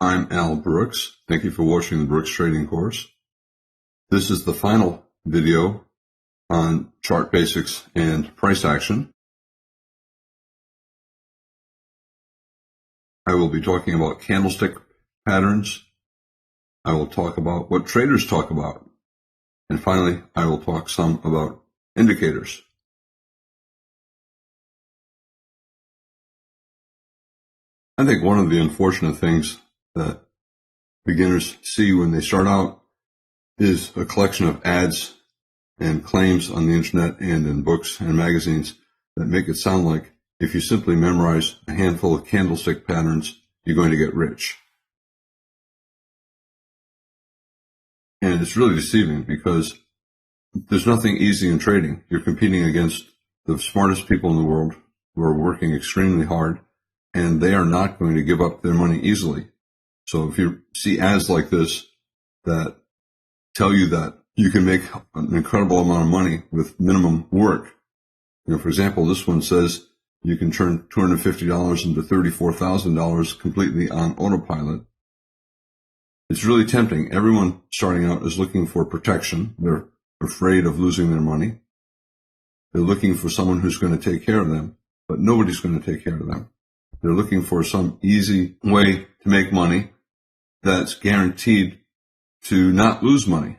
I'm Al Brooks. Thank you for watching the Brooks Trading course. This is the final video on chart basics and price action. I will be talking about candlestick patterns. I will talk about what traders talk about. And finally, I will talk some about indicators. I think one of the unfortunate things that beginners see when they start out is a collection of ads and claims on the internet and in books and magazines that make it sound like if you simply memorize a handful of candlestick patterns, you're going to get rich. And it's really deceiving because there's nothing easy in trading. You're competing against the smartest people in the world who are working extremely hard, and they are not going to give up their money easily. So if you see ads like this that tell you that you can make an incredible amount of money with minimum work, for example, this one says you can turn $250 into $34,000 completely on autopilot. It's really tempting. Everyone starting out is looking for protection. They're afraid of losing their money. They're looking for someone who's going to take care of them, but nobody's going to take care of them. They're looking for some easy way to make money that's guaranteed to not lose money.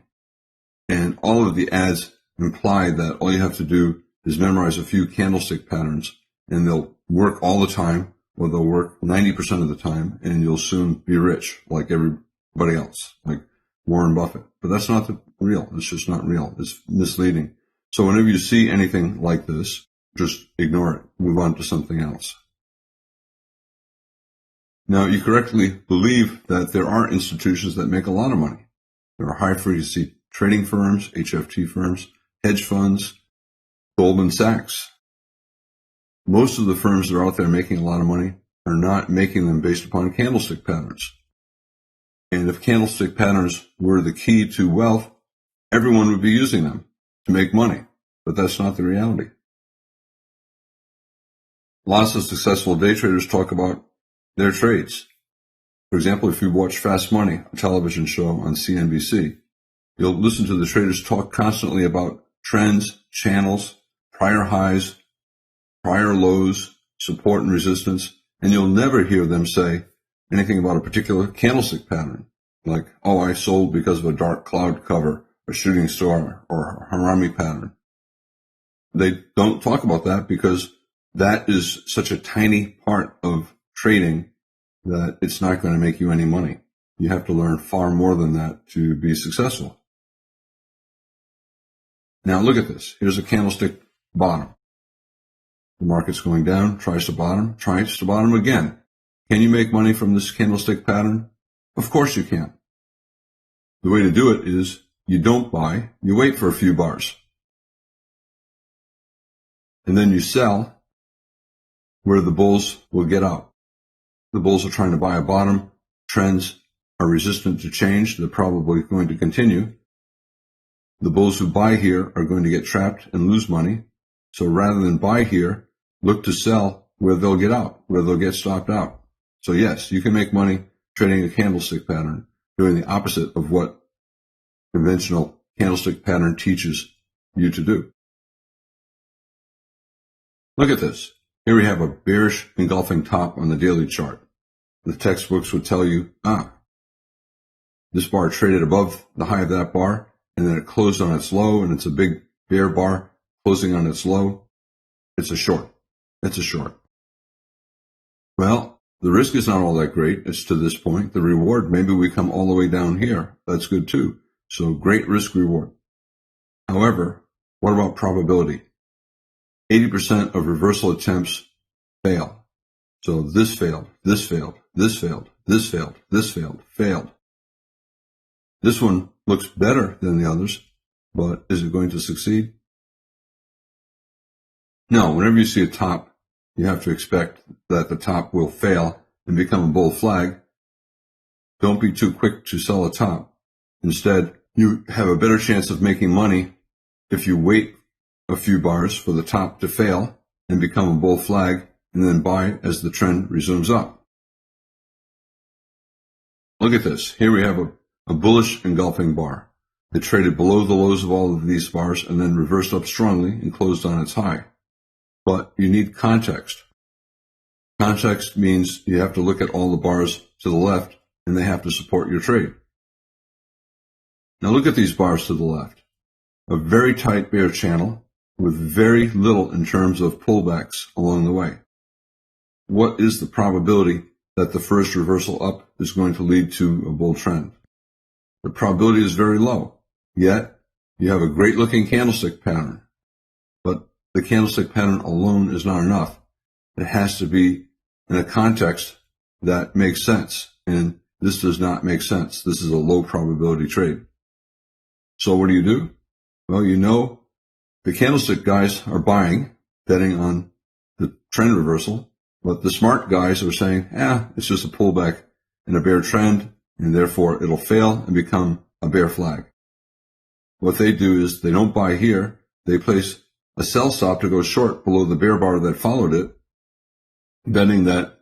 And all of the ads imply that all you have to do is memorize a few candlestick patterns, and they'll work all the time, or they'll work 90% of the time, and you'll soon be rich like everybody else, like Warren Buffett. But that's not real. It's just not real. It's misleading. So whenever you see anything like this, just ignore it. Move on to something else. Now, you correctly believe that there are institutions that make a lot of money. There are high-frequency trading firms, HFT firms, hedge funds, Goldman Sachs. Most of the firms that are out there making a lot of money are not making them based upon candlestick patterns. And if candlestick patterns were the key to wealth, everyone would be using them to make money. But that's not the reality. Lots of successful day traders talk about their trades. For example, if you watch Fast Money, a television show on CNBC, you'll listen to the traders talk constantly about trends, channels, prior highs, prior lows, support and resistance, and you'll never hear them say anything about a particular candlestick pattern, like, oh, I sold because of a dark cloud cover, a shooting star, or a harami pattern. They don't talk about that because that is such a tiny part of trading that it's not going to make you any money. You have to learn far more than that to be successful. Now look at this. Here's a candlestick bottom. The market's going down, tries to bottom again. Can you make money from this candlestick pattern? Of course you can. The way to do it is you don't buy, you wait for a few bars. And then you sell where the bulls will get out. The bulls are trying to buy a bottom. Trends are resistant to change. They're probably going to continue. The bulls who buy here are going to get trapped and lose money. So rather than buy here, look to sell where they'll get out, where they'll get stopped out. So yes, you can make money trading a candlestick pattern, doing the opposite of what conventional candlestick pattern teaches you to do. Look at this. Here we have a bearish engulfing top on the daily chart. The textbooks would tell you, this bar traded above the high of that bar, and then it closed on its low, and it's a big bear bar closing on its low. It's a short. It's a short. Well, the risk is not all that great. It's to this point. The reward, maybe we come all the way down here. That's good too. So great risk reward. However, what about probability? 80% of reversal attempts fail. So this failed, this failed, this failed, this failed, this failed, failed. This one looks better than the others, but is it going to succeed? No, whenever you see a top, you have to expect that the top will fail and become a bull flag. Don't be too quick to sell a top. Instead, you have a better chance of making money if you wait a few bars for the top to fail and become a bull flag, and then buy as the trend resumes up. Look at this. Here we have a bullish engulfing bar. It traded below the lows of all of these bars and then reversed up strongly and closed on its high. But you need context. Context means you have to look at all the bars to the left and they have to support your trade. Now look at these bars to the left. A very tight bear channel with very little in terms of pullbacks along the way. What is the probability that the first reversal up is going to lead to a bull trend? The probability is very low, yet you have a great looking candlestick pattern. But the candlestick pattern alone is not enough. It has to be in a context that makes sense, and this does not make sense. This is a low probability trade. So what do? Well, you know the candlestick guys are buying, betting on the trend reversal, but the smart guys are saying, it's just a pullback in a bear trend, and therefore it'll fail and become a bear flag. What they do is they don't buy here. They place a sell stop to go short below the bear bar that followed it, betting that,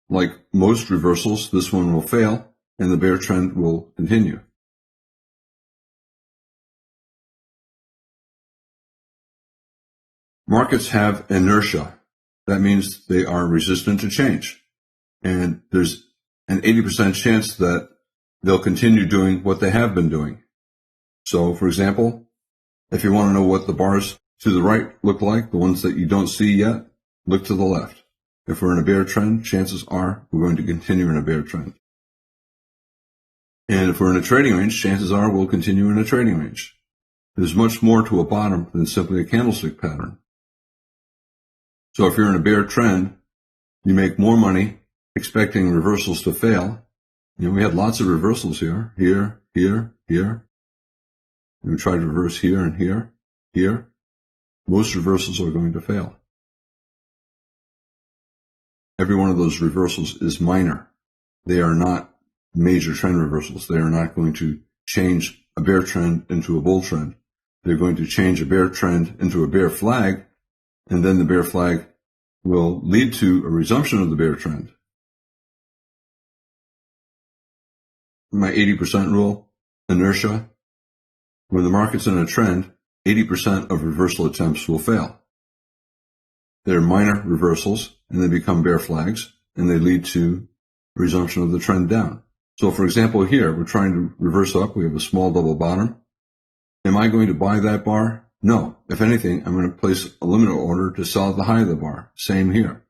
like most reversals, this one will fail and the bear trend will continue. Markets have inertia. That means they are resistant to change. And there's an 80% chance that they'll continue doing what they have been doing. So, for example, if you want to know what the bars to the right look like, the ones that you don't see yet, look to the left. If we're in a bear trend, chances are we're going to continue in a bear trend. And if we're in a trading range, chances are we'll continue in a trading range. There's much more to a bottom than simply a candlestick pattern. So if you're in a bear trend, you make more money expecting reversals to fail. We had lots of reversals here. We tried to reverse here and here. Most reversals are going to fail. Every one of those reversals is minor. They are not major trend reversals. They are not going to change a bear trend into a bull trend. They're going to change a bear trend into a bear flag, and then the bear flag will lead to a resumption of the bear trend. My 80% rule, inertia. When the market's in a trend, 80% of reversal attempts will fail. They're minor reversals, and they become bear flags, and they lead to resumption of the trend down. So, for example, here, we're trying to reverse up. We have a small double bottom. Am I going to buy that bar? No. If anything, I'm going to place a limit order to sell at the high of the bar. Same here.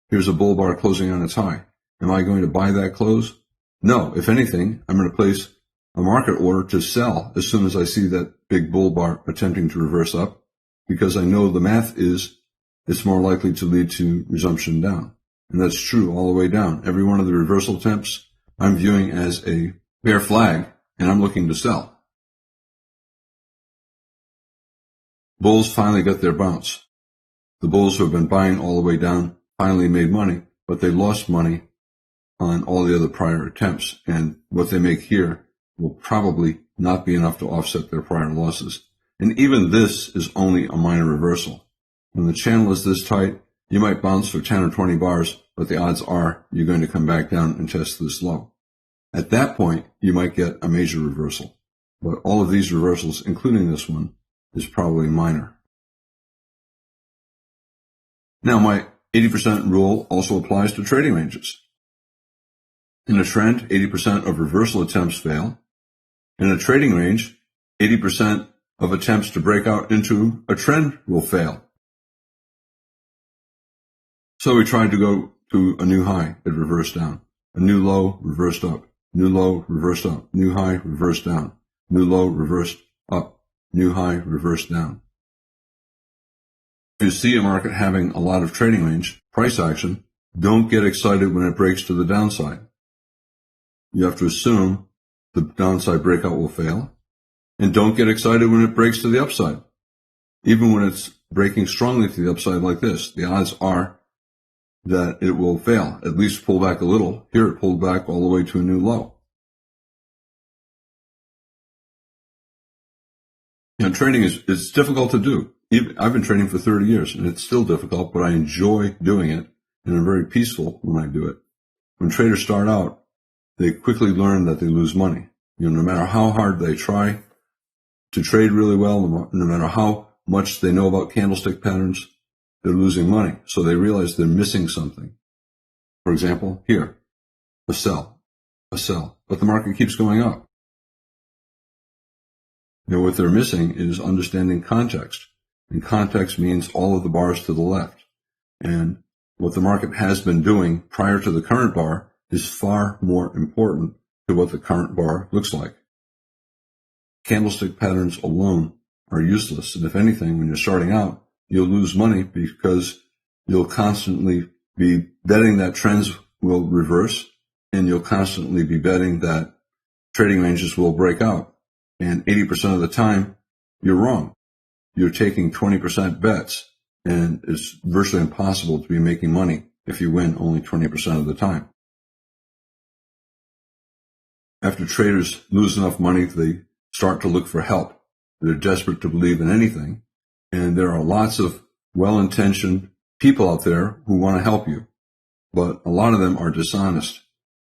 Here's a bull bar closing on its high. Am I going to buy that close? No. If anything, I'm going to place a market order to sell as soon as I see that big bull bar attempting to reverse up, because I know the math is it's more likely to lead to resumption down. And that's true all the way down. Every one of the reversal attempts I'm viewing as a bear flag, and I'm looking to sell. Bulls finally got their bounce. The bulls who have been buying all the way down finally made money, but they lost money on all the other prior attempts, and what they make here will probably not be enough to offset their prior losses. And even this is only a minor reversal. When the channel is this tight, you might bounce for 10 or 20 bars, but the odds are you're going to come back down and test this low. At that point, you might get a major reversal. But all of these reversals, including this one, is probably minor. Now, my 80% rule also applies to trading ranges. In a trend, 80% of reversal attempts fail. In a trading range, 80% of attempts to break out into a trend will fail. So we tried to go to a new high, it reversed down. A new low, reversed up. New low, reversed up. New high, reversed down. New low, reversed up. New high, reversed down. If you see a market having a lot of trading range, price action, don't get excited when it breaks to the downside. You have to assume the downside breakout will fail, and don't get excited when it breaks to the upside. Even when it's breaking strongly to the upside like this, the odds are that it will fail, at least pull back a little. Here it pulled back all the way to a new low. Trading is difficult to do. I've been trading for 30 years, and it's still difficult, but I enjoy doing it, and I'm very peaceful when I do it. When traders start out, they quickly learn that they lose money. No matter how hard they try to trade really well, no matter how much they know about candlestick patterns, they're losing money. So they realize they're missing something. For example, here, a sell, but the market keeps going up. What they're missing is understanding context. And context means all of the bars to the left. And what the market has been doing prior to the current bar is far more important to what the current bar looks like. Candlestick patterns alone are useless. And if anything, when you're starting out, you'll lose money because you'll constantly be betting that trends will reverse, and you'll constantly be betting that trading ranges will break out. And 80% of the time, you're wrong. You're taking 20% bets, and it's virtually impossible to be making money if you win only 20% of the time. After traders lose enough money, they start to look for help. They're desperate to believe in anything, and there are lots of well-intentioned people out there who want to help you, but a lot of them are dishonest,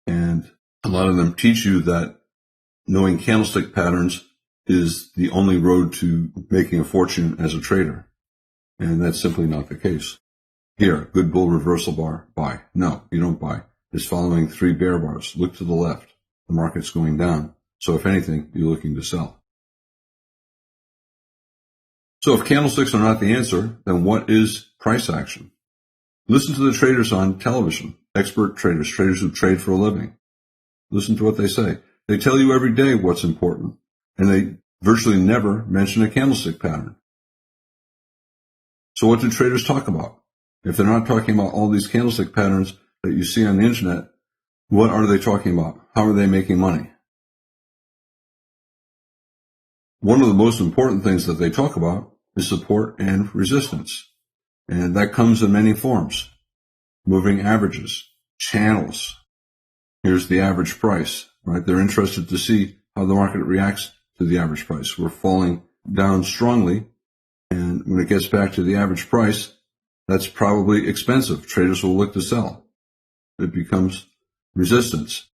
and a lot of them teach you that knowing candlestick patterns is the only road to making a fortune as a trader, and that's simply not the case. Here, good bull reversal bar, buy. No, you don't buy. It's following 3 bear bars. Look to the left. The market's going down. So if anything, you're looking to sell. So if candlesticks are not the answer, then what is price action? Listen to the traders on television, expert traders, traders who trade for a living. Listen to what they say. They tell you every day what's important, and they virtually never mention a candlestick pattern. So what do traders talk about? If they're not talking about all these candlestick patterns that you see on the internet, what are they talking about? How are they making money? One of the most important things that they talk about is support and resistance. And that comes in many forms. Moving averages, channels. Here's the average price, right? They're interested to see how the market reacts to the average price. We're falling down strongly, and when it gets back to the average price, that's probably expensive. Traders will look to sell. It becomes resistance.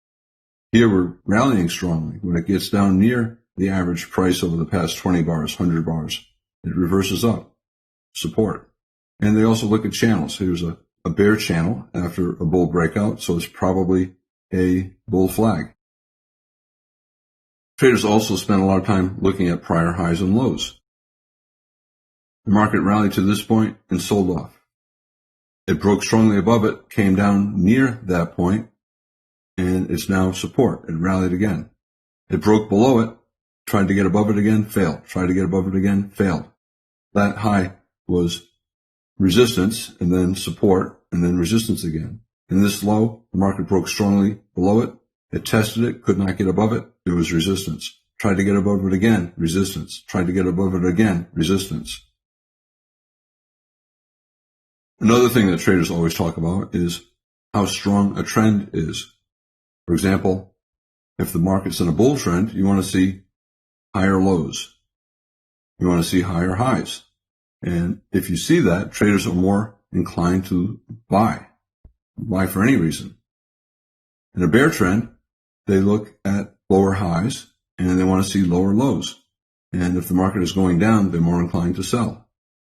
Here we're rallying strongly. When it gets down near the average price over the past 20 bars, 100 bars, it reverses up. Support. And they also look at channels. Here's a bear channel after a bull breakout, so it's probably a bull flag. Traders also spend a lot of time looking at prior highs and lows. The market rallied to this point and sold off. It broke strongly above it, came down near that point, and it's now support. It rallied again. It broke below it, tried to get above it again, failed. Tried to get above it again, failed. That high was resistance, and then support, and then resistance again. In this low, the market broke strongly below it. It tested it, could not get above it. It was resistance. Tried to get above it again, resistance. Tried to get above it again, resistance. Another thing that traders always talk about is how strong a trend is. For example, if the market's in a bull trend, you want to see higher lows. You want to see higher highs. And if you see that, traders are more inclined to buy for any reason. In a bear trend, they look at lower highs and they want to see lower lows. And if the market is going down, they're more inclined to sell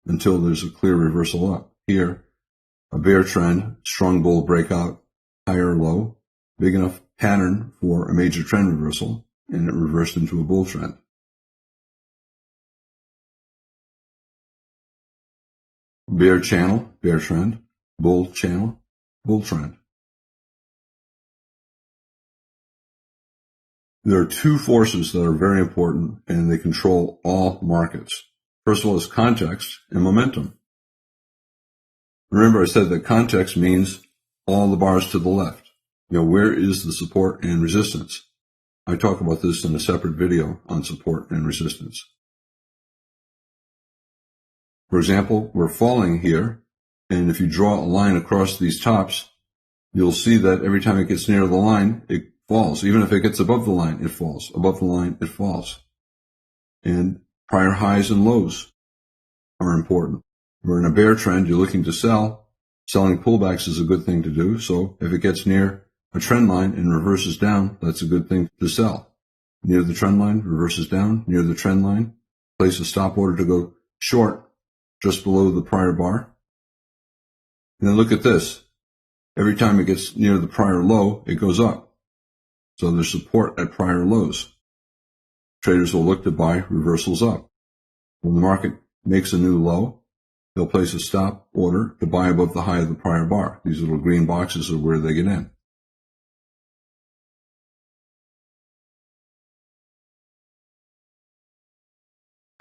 until there's a clear reversal up. Here, a bear trend, strong bull breakout, higher low, big enough pattern for a major trend reversal, and it reversed into a bull trend. Bear channel, bear trend, bull channel, bull trend. There are 2 forces that are very important, and they control all markets. First of all is context and momentum. Remember, I said that context means all the bars to the left. Where is the support and resistance? I talk about this in a separate video on support and resistance. For example, we're falling here, and if you draw a line across these tops, you'll see that every time it gets near the line, it falls. Even if it gets above the line, it falls. Above the line, it falls. And prior highs and lows are important. We're in a bear trend, you're looking to sell. Selling pullbacks is a good thing to do. So if it gets near a trend line and reverses down, that's a good thing to sell. Near the trend line, reverses down, near the trend line, place a stop order to go short just below the prior bar. And then look at this. Every time it gets near the prior low, it goes up. So there's support at prior lows. Traders will look to buy reversals up. When the market makes a new low, they'll place a stop order to buy above the high of the prior bar. These little green boxes are where they get in.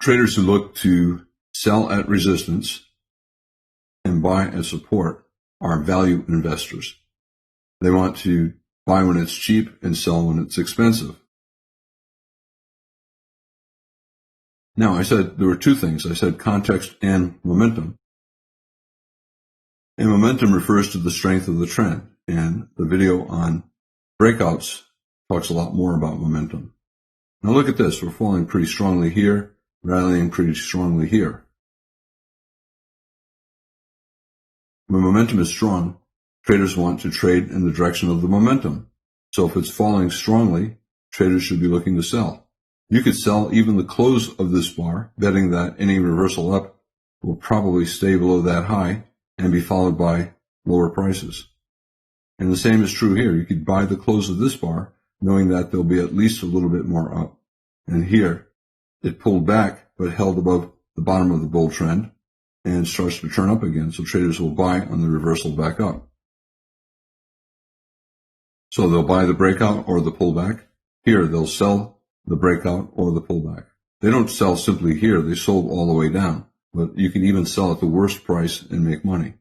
Traders who look to sell at resistance and buy at support are value investors. They want to buy when it's cheap and sell when it's expensive. Now, I said there were two things. I said context and momentum. And momentum refers to the strength of the trend. And the video on breakouts talks a lot more about momentum. Now look at this. We're falling pretty strongly here, rallying pretty strongly here. When momentum is strong, traders want to trade in the direction of the momentum. So if it's falling strongly, traders should be looking to sell. You could sell even the close of this bar, betting that any reversal up will probably stay below that high and be followed by lower prices. And the same is true here. You could buy the close of this bar, knowing that there'll be at least a little bit more up. And here, it pulled back, but held above the bottom of the bull trend and starts to turn up again. So traders will buy on the reversal back up. So they'll buy the breakout or the pullback. Here, they'll sell the breakout or the pullback. They don't sell simply here. They sold all the way down, but you can even sell at the worst price and make money.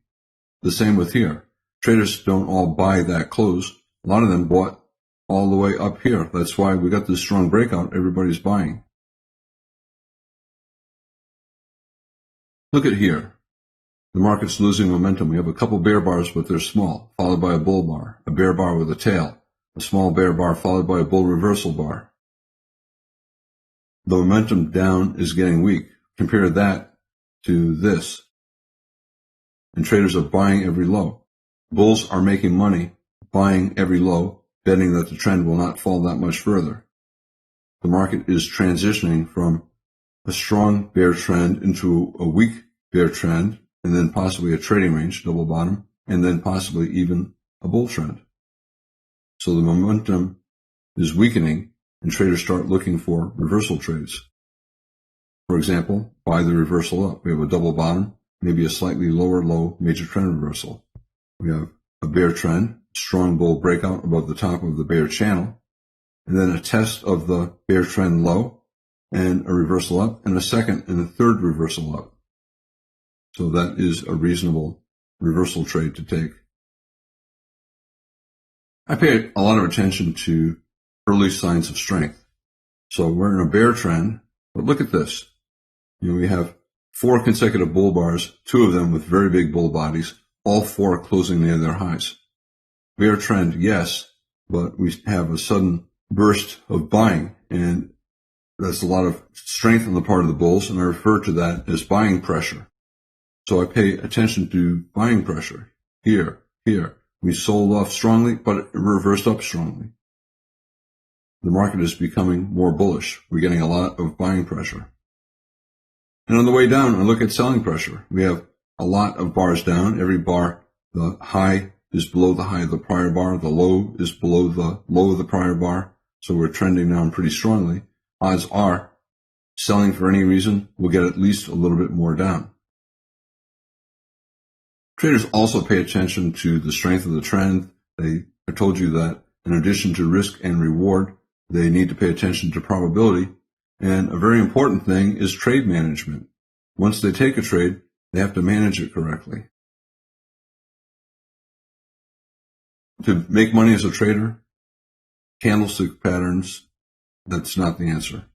The same with here. Traders don't all buy that close. A lot of them bought all the way up here. That's why we got this strong breakout. Everybody's buying. Look at here. The market's losing momentum. We have a couple bear bars, but they're small, followed by a bull bar, a bear bar with a tail, a small bear bar followed by a bull reversal bar. The momentum down is getting weak. Compare that to this. And traders are buying every low. Bulls are making money buying every low, betting that the trend will not fall that much further. The market is transitioning from a strong bear trend into a weak bear trend, and then possibly a trading range, double bottom, and then possibly even a bull trend. So the momentum is weakening, and traders start looking for reversal trades. For example, buy the reversal up. We have a double bottom, maybe a slightly lower low major trend reversal. We have a bear trend, strong bull breakout above the top of the bear channel, and then a test of the bear trend low, and a reversal up, and a second and a third reversal up. So that is a reasonable reversal trade to take. I pay a lot of attention to early signs of strength. So we're in a bear trend, but look at this. We have 4 consecutive bull bars, 2 of them with very big bull bodies, all 4 closing near their highs. Bear trend, yes, but we have a sudden burst of buying, and that's a lot of strength on the part of the bulls, and I refer to that as buying pressure. So I pay attention to buying pressure. Here. We sold off strongly, but it reversed up strongly. The market is becoming more bullish. We're getting a lot of buying pressure. And on the way down, I look at selling pressure. We have a lot of bars down. Every bar, the high is below the high of the prior bar. The low is below the low of the prior bar. So we're trending down pretty strongly. Odds are, selling for any reason will get at least a little bit more down. Traders also pay attention to the strength of the trend. I told you that in addition to risk and reward, they need to pay attention to probability. And a very important thing is trade management. Once they take a trade, they have to manage it correctly. To make money as a trader, candlestick patterns, that's not the answer.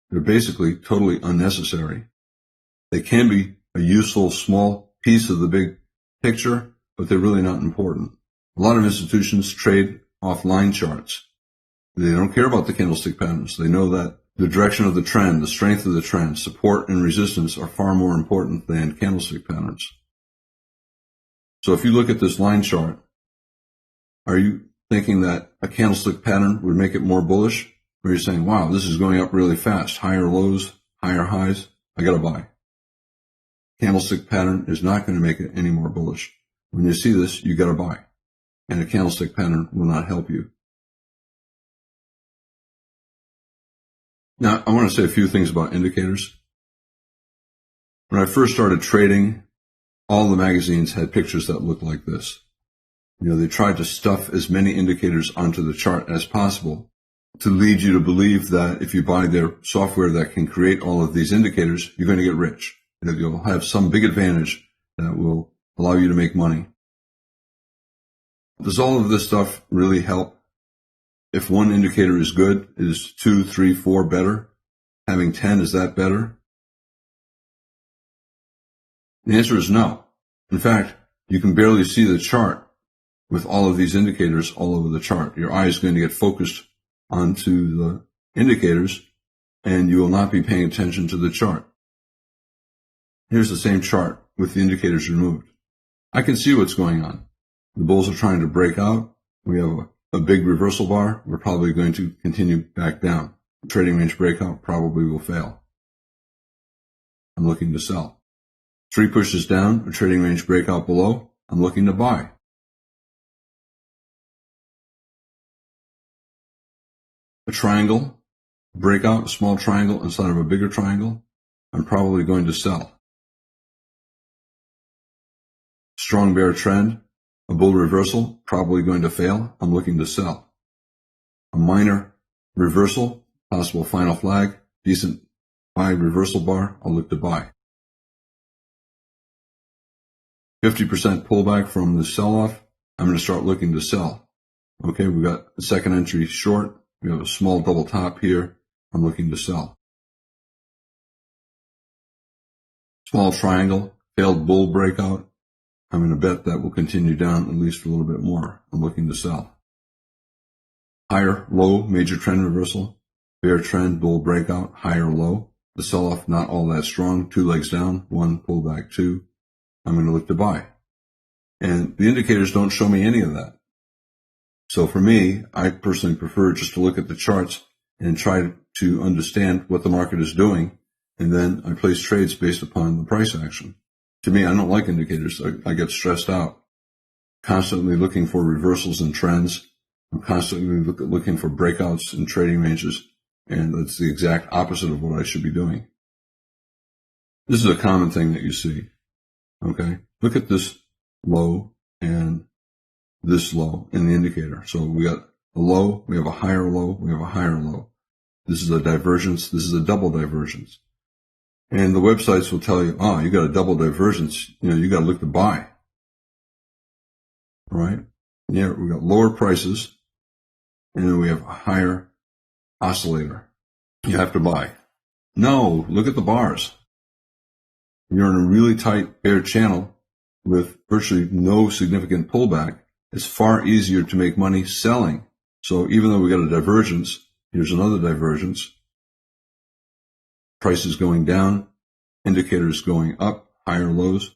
They're basically totally unnecessary. They can be a useful small piece of the big picture, but they're really not important. A lot of institutions trade off line charts. They don't care about the candlestick patterns. They know that the direction of the trend, the strength of the trend, support and resistance are far more important than candlestick patterns. So if you look at this line chart, thinking that a candlestick pattern would make it more bullish, where you're saying, wow, this is going up really fast, higher lows, higher highs, I got to buy. Candlestick pattern is not going to make it any more bullish. When you see this, you got to buy. And a candlestick pattern will not help you. Now, I want to say a few things about indicators. When I first started trading, all the magazines had pictures that looked like this. They tried to stuff as many indicators onto the chart as possible to lead you to believe that if you buy their software that can create all of these indicators, you're going to get rich. That you'll have some big advantage that will allow you to make money. Does all of this stuff really help? If one indicator is good, is 2, 3, 4 better? Having 10, is that better? The answer is no. In fact, you can barely see the chart with all of these indicators all over the chart. Your eye is going to get focused onto the indicators, and you will not be paying attention to the chart. Here's the same chart with the indicators removed. I can see what's going on. The bulls are trying to break out. We have a big reversal bar. We're probably going to continue back down. Trading range breakout probably will fail. I'm looking to sell. 3 pushes down, a trading range breakout below. I'm looking to buy. A triangle, breakout, a small triangle inside of a bigger triangle. I'm probably going to sell. Strong bear trend, a bull reversal, probably going to fail. I'm looking to sell. A minor reversal, possible final flag, decent buy reversal bar, I'll look to buy. 50% pullback from the sell-off, I'm going to start looking to sell. Okay, we got a second entry short. We have a small double top here. I'm looking to sell. Small triangle, failed bull breakout. I'm going to bet that will continue down at least a little bit more. I'm looking to sell. Higher low, major trend reversal. Bear trend, bull breakout, higher low. The sell-off not all that strong. 2 legs down, 1 pullback, 2. I'm going to look to buy. And the indicators don't show me any of that. So for me, I personally prefer just to look at the charts and try to understand what the market is doing. And then I place trades based upon the price action. To me, I don't like indicators. I get stressed out. Constantly looking for reversals and trends. I'm constantly looking for breakouts and trading ranges. And that's the exact opposite of what I should be doing. This is a common thing that you see. Okay? Look at this low and this low in the indicator. So we got a low, we have a higher low, we have a higher low. This is a divergence. This is a double divergence. And the websites will tell you, oh, you got a double divergence. You got to look to buy. Right? Yeah, we got lower prices, and then we have a higher oscillator. You have to buy. No, look at the bars. You're in a really tight bear channel with virtually no significant pullback. It's far easier to make money selling. So even though we got a divergence, here's another divergence. Prices going down, indicators going up, higher lows.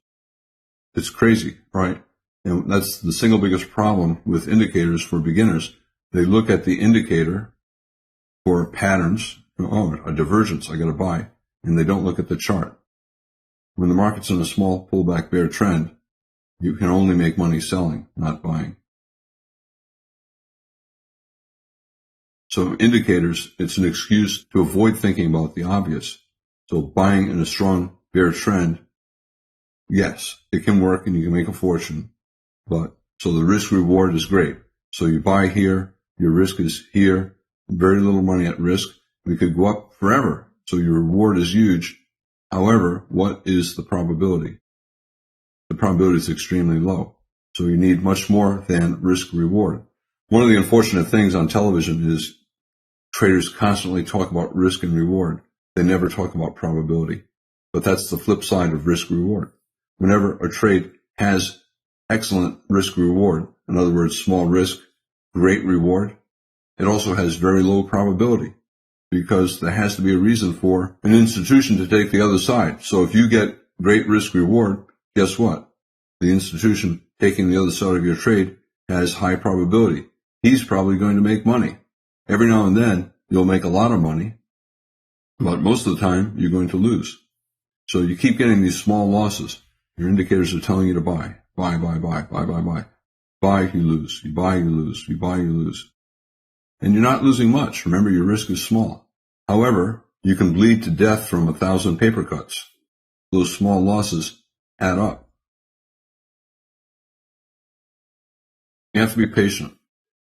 It's crazy, right? And that's the single biggest problem with indicators for beginners. They look at the indicator for patterns. Oh, a divergence, I got to buy. And they don't look at the chart. When the market's in a small pullback bear trend, you can only make money selling, not buying. So indicators, it's an excuse to avoid thinking about the obvious. So buying in a strong bear trend, yes, it can work and you can make a fortune. But so the risk reward is great. So you buy here, your risk is here, very little money at risk. We could go up forever. So your reward is huge. However, what is the probability? The probability is extremely low. So you need much more than risk reward. One of the unfortunate things on television is traders constantly talk about risk and reward. They never talk about probability. But that's the flip side of risk reward. Whenever a trade has excellent risk reward, in other words, small risk, great reward, it also has very low probability because there has to be a reason for an institution to take the other side. So if you get great risk reward, guess what? The institution taking the other side of your trade has high probability. he's probably going to make money. Every now and then, you'll make a lot of money, but most of the time, you're going to lose. So you keep getting these small losses. Your indicators are telling you to buy. Buy, buy, buy, buy, buy, buy. Buy, you lose. You buy, you lose. You buy, you lose. And you're not losing much. Remember, your risk is small. However, you can bleed to death from 1,000 paper cuts. Those small losses add up. You have to be patient.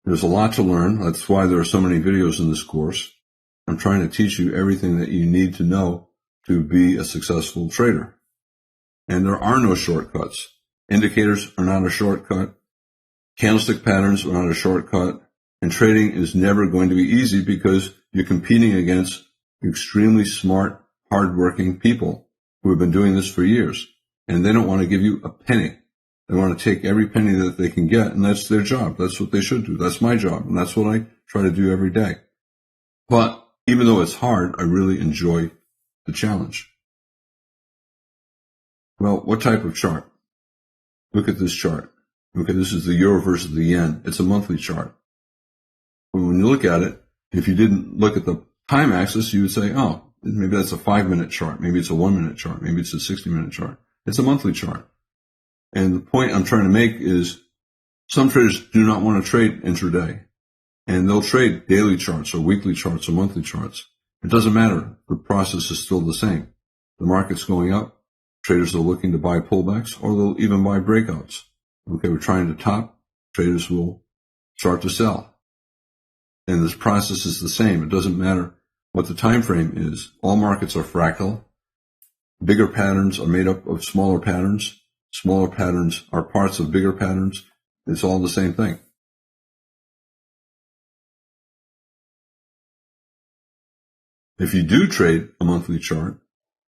There's a lot to learn. That's why there are so many videos in this course. I'm trying to teach you everything that you need to know to be a successful trader. And there are no shortcuts. Indicators are not a shortcut. Candlestick patterns are not a shortcut. And trading is never going to be easy because you're competing against extremely smart, hardworking people who have been doing this for years. And they don't want to give you a penny. They want to take every penny that they can get, and that's their job. That's what they should do. That's my job, and that's what I try to do every day. But even though it's hard, I really enjoy the challenge. Well, what type of chart? Look at this chart. Okay, this is the euro versus the yen. It's a monthly chart. When you look at it, if you didn't look at the time axis, you would say, oh, maybe that's a 5-minute chart. Maybe it's a 1-minute chart. Maybe it's a 60-minute chart. It's a monthly chart. And the point I'm trying to make is some traders do not want to trade intraday. And they'll trade daily charts or weekly charts or monthly charts. It doesn't matter. The process is still the same. The market's going up. Traders are looking to buy pullbacks, or they'll even buy breakouts. Okay, we're trying to top. Traders will start to sell. And this process is the same. It doesn't matter what the time frame is. All markets are fractal. Bigger patterns are made up of smaller patterns. Smaller patterns are parts of bigger patterns. It's all the same thing. If you do trade a monthly chart,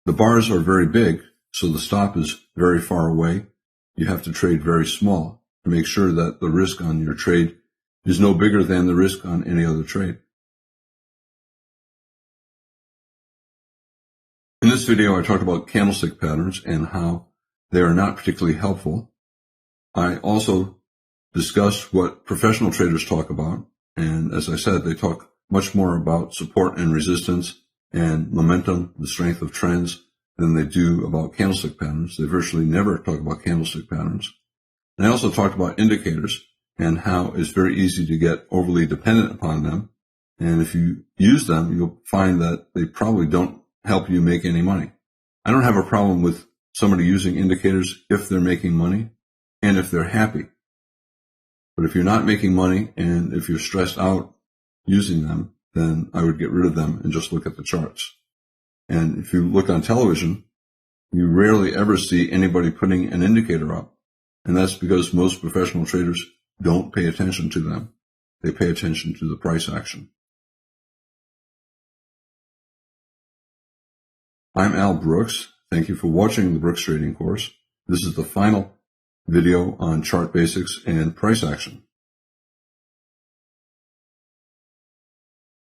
the bars are very big, so the stop is very far away. You have to trade very small to make sure that the risk on your trade is no bigger than the risk on any other trade. In this video, I talked about candlestick patterns and how they are not particularly helpful. I also discussed what professional traders talk about, and as I said, they talk much more about support and resistance and momentum, the strength of trends, than they do about candlestick patterns. They virtually never talk about candlestick patterns. And I also talked about indicators and how it's very easy to get overly dependent upon them. And if you use them, you'll find that they probably don't help you make any money. I don't have a problem with somebody using indicators if they're making money and if they're happy. But if you're not making money and if you're stressed out using them, then I would get rid of them and just look at the charts. And if you look on television, you rarely ever see anybody putting an indicator up. And that's because most professional traders don't pay attention to them. They pay attention to the price action. I'm Al Brooks. Thank you for watching the Brooks Trading course. This is the final video on chart basics and price action.